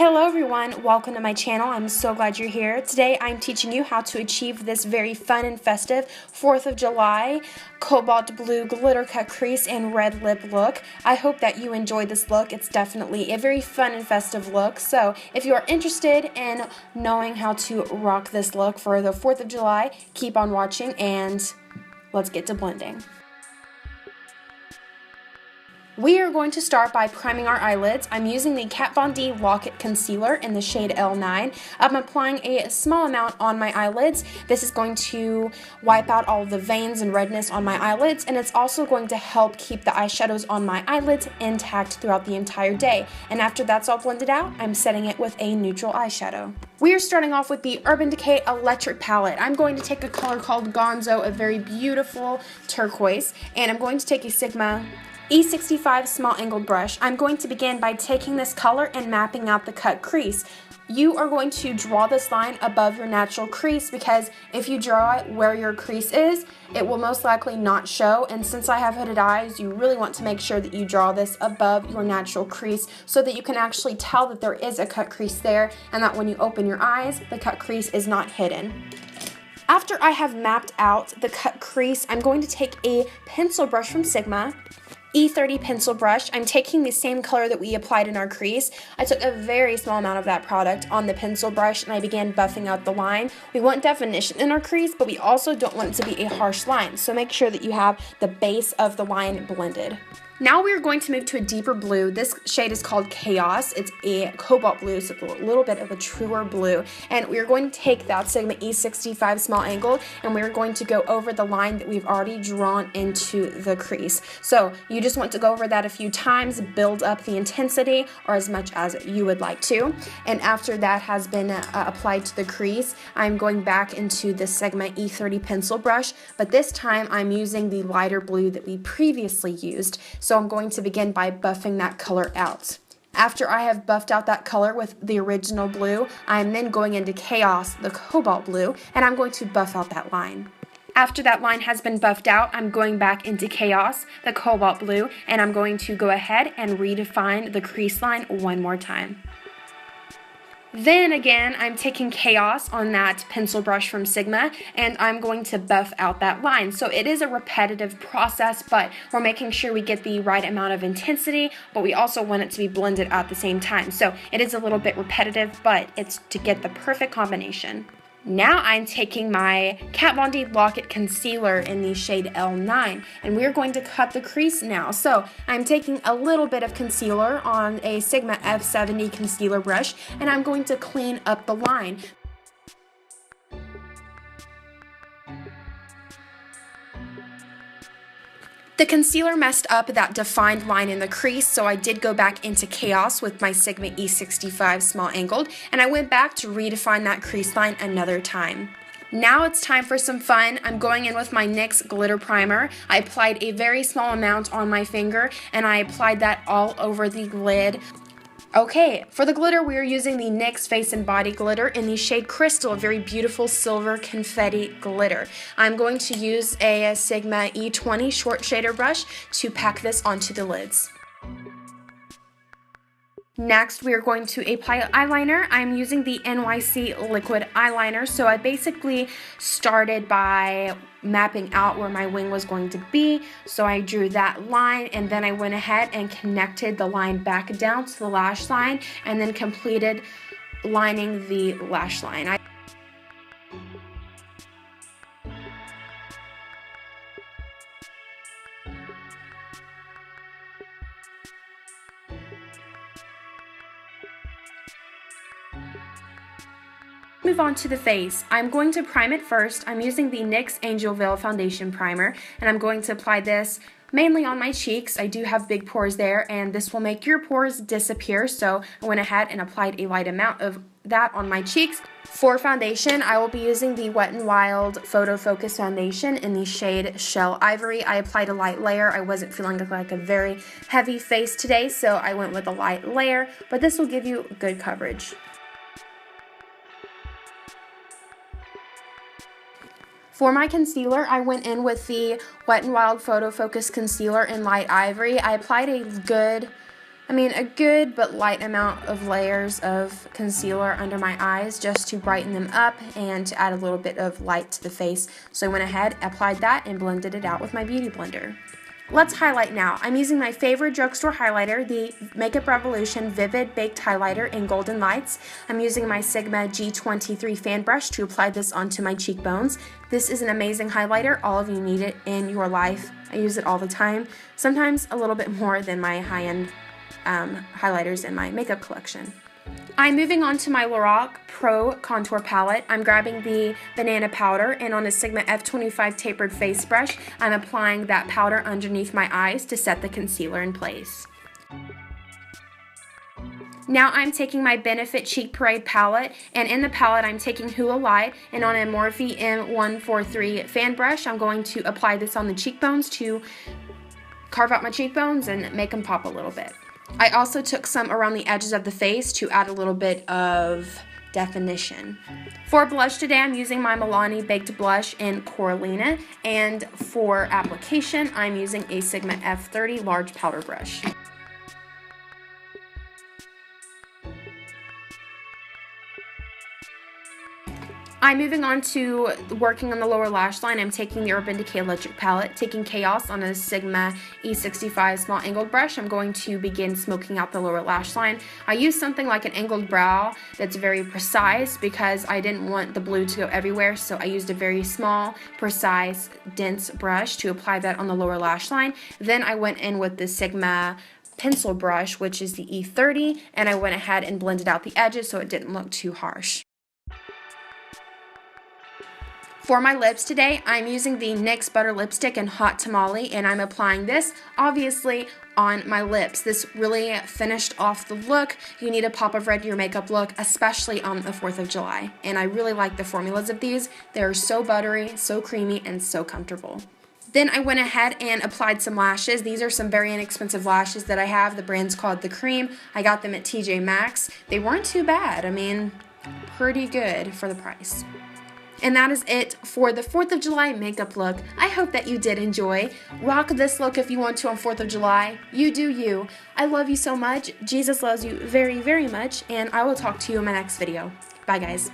Hello everyone, welcome to my channel. I'm so glad you're here. Today I'm teaching you how to achieve this very fun and festive 4th of July cobalt blue glitter cut crease and red lip look. I hope that you enjoy this look. It's definitely a very fun and festive look. So if you are interested in knowing how to rock this look for the 4th of July, keep on watching and let's get to blending. We are going to start by priming our eyelids. I'm using the Kat Von D Lock-It Concealer in the shade L9. I'm applying a small amount on my eyelids. This is going to wipe out all of the veins and redness on my eyelids, and it's also going to help keep the eyeshadows on my eyelids intact throughout the entire day. And after that's all blended out, I'm setting it with a neutral eyeshadow. We are starting off with the Urban Decay Electric Palette. I'm going to take a color called Gonzo, a very beautiful turquoise, and I'm going to take a Sigma E65 small angled brush. I'm going to begin by taking this color and mapping out the cut crease. You are going to draw this line above your natural crease because if you draw it where your crease is, it will most likely not show, and since I have hooded eyes, you really want to make sure that you draw this above your natural crease so that you can actually tell that there is a cut crease there and that when you open your eyes, the cut crease is not hidden. After I have mapped out the cut crease, I'm going to take a pencil brush from Sigma, E30 pencil brush. I'm taking the same color that we applied in our crease. I took a very small amount of that product on the pencil brush and I began buffing out the line. We want definition in our crease, but we also don't want it to be a harsh line, so make sure that you have the base of the line blended. Now we are going to move to a deeper blue. This shade is called Chaos. It's a cobalt blue, so it's a little bit of a truer blue. And we are going to take that Sigma E65 small angle and we are going to go over the line that we've already drawn into the crease. So you just want to go over that a few times, build up the intensity or as much as you would like to. And after that has been applied to the crease, I'm going back into the Sigma E30 pencil brush, but this time I'm using the lighter blue that we previously used. So I'm going to begin by buffing that color out. After I have buffed out that color with the original blue, I'm then going into Chaos, the cobalt blue, and I'm going to buff out that line. After that line has been buffed out, I'm going back into Chaos, the cobalt blue, and I'm going to go ahead and redefine the crease line one more time. Then again, I'm taking Chaos on that pencil brush from Sigma and I'm going to buff out that line. So it is a repetitive process, but we're making sure we get the right amount of intensity, but we also want it to be blended at the same time. So it is a little bit repetitive, but it's to get the perfect combination. Now I'm taking my Kat Von D Lock-It Concealer in the shade L9 and we're going to cut the crease now. So I'm taking a little bit of concealer on a Sigma F70 concealer brush and I'm going to clean up the line. The concealer messed up that defined line in the crease, so I did go back into Chaos with my Sigma E65 small angled, and I went back to redefine that crease line another time. Now it's time for some fun. I'm going in with my NYX glitter primer. I applied a very small amount on my finger, and I applied that all over the lid. Okay, for the glitter, we are using the NYX Face and Body Glitter in the shade Crystal, a very beautiful silver confetti glitter. I'm going to use a Sigma E20 short shader brush to pack this onto the lids. Next, we are going to apply eyeliner. I'm using the NYC liquid eyeliner, so I basically started by mapping out where my wing was going to be. So I drew that line and then I went ahead and connected the line back down to the lash line and then completed lining the lash line. Move on to the face. I'm going to prime it first. I'm using the NYX Angel Veil Foundation Primer and I'm going to apply this mainly on my cheeks. I do have big pores there and this will make your pores disappear, so I went ahead and applied a light amount of that on my cheeks. For foundation, I will be using the Wet n Wild Photo Focus Foundation in the shade Shell Ivory. I applied a light layer. I wasn't feeling like a very heavy face today, so I went with a light layer, but this will give you good coverage. For my concealer, I went in with the Wet n Wild Photo Focus Concealer in Light Ivory. I applied a good a good but light amount of layers of concealer under my eyes just to brighten them up and to add a little bit of light to the face. So I went ahead, applied that, and blended it out with my Beauty Blender. Let's highlight now. I'm using my favorite drugstore highlighter, the Makeup Revolution Vivid Baked Highlighter in Golden Lights. I'm using my Sigma G23 fan brush to apply this onto my cheekbones. This is an amazing highlighter. All of you need it in your life. I use it all the time, sometimes a little bit more than my high-end highlighters in my makeup collection. I'm moving on to my Lorac Pro Contour Palette. I'm grabbing the banana powder, and on a Sigma F25 tapered face brush, I'm applying that powder underneath my eyes to set the concealer in place. Now I'm taking my Benefit Cheek Parade palette, and in the palette I'm taking Hoola Light, and on a Morphe M143 fan brush, I'm going to apply this on the cheekbones to carve out my cheekbones and make them pop a little bit. I also took some around the edges of the face to add a little bit of definition. For blush today, I'm using my Milani Baked Blush in Coralina, and for application, I'm using a Sigma F30 large powder brush. I'm moving on to working on the lower lash line. I'm taking the Urban Decay Electric Palette, taking Chaos on a Sigma E65 small angled brush. I'm going to begin smoking out the lower lash line. I used something like an angled brow that's very precise because I didn't want the blue to go everywhere, so I used a very small, precise, dense brush to apply that on the lower lash line. Then I went in with the Sigma pencil brush, which is the E30, and I went ahead and blended out the edges so it didn't look too harsh. For my lips today, I'm using the NYX Butter Lipstick in Hot Tamale, and I'm applying this, obviously, on my lips. This really finished off the look. You need a pop of red to your makeup look, especially on the 4th of July. And I really like the formulas of these. They're so buttery, so creamy, and so comfortable. Then I went ahead and applied some lashes. These are some very inexpensive lashes that I have. The brand's called The Cream. I got them at TJ Maxx. They weren't too bad. Pretty good for the price. And that is it for the 4th of July makeup look. I hope that you did enjoy. Rock this look if you want to on 4th of July. You do you. I love you so much. Jesus loves you very, very much. And I will talk to you in my next video. Bye, guys.